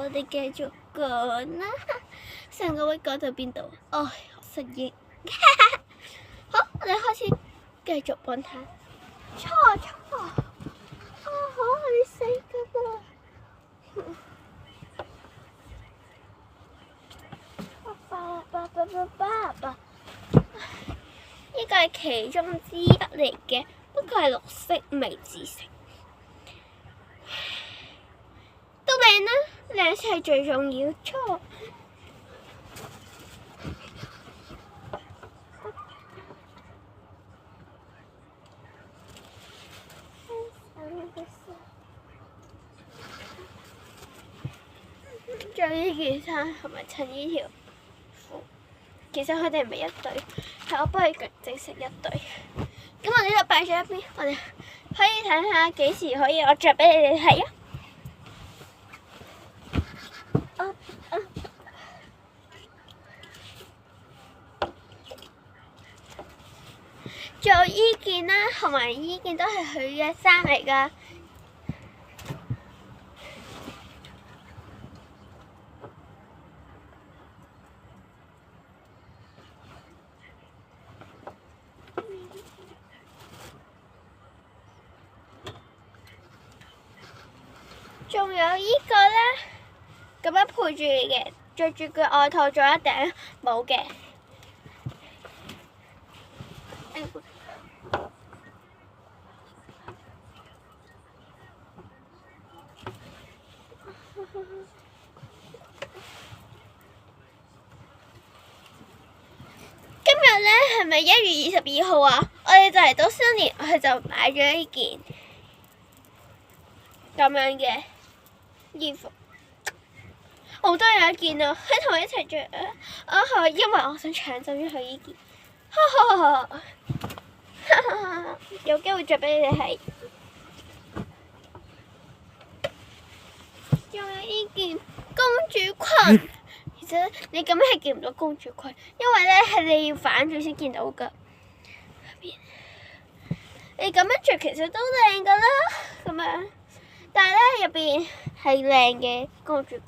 我哋繼續講啦。上個位講到邊度？哦，失憶。好，我哋開始繼續揾下。錯，好，你死㗎啦！爸，呢個係其中之一嚟嘅，不過係綠色未自成。都靚啦，靚先係最重要。錯。着呢件衫同埋襯呢條褲，其實佢哋唔係一對，係我幫佢整成一對。咁我呢度擺咗一邊，我哋可以睇下幾時可以我着俾你哋睇啊！仲有依件啦，同埋依件都係佢嘅衫嚟㗎。仲有依個咧，咁樣配住嘅，着住個外套，仲有一頂帽嘅。今日咧係咪1月22號啊？我哋就嚟到新年，佢就買咗呢件咁樣嘅衣服。我都有一件啊，喺同我一齊着啊！係因為我想搶走咗佢呢件，有機會着俾你哋睇。仲有呢件公主裙，其實你咁樣係見唔到公主裙，因為咧係你要反住先見到㗎。你咁樣着其實都靚㗎啦，咁樣，但係咧入邊係靚嘅公主裙。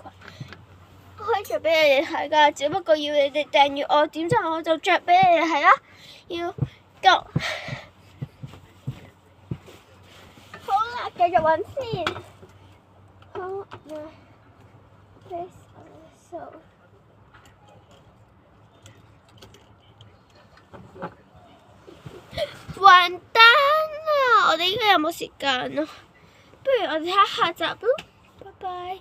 我可以着俾你哋睇㗎，只不過要你哋訂閱我，點讚我就着俾你哋睇啦。要夠好啦，繼續揾先。好，完蛋啦！我哋應該有冇時間啊？不如我哋睇下集咯。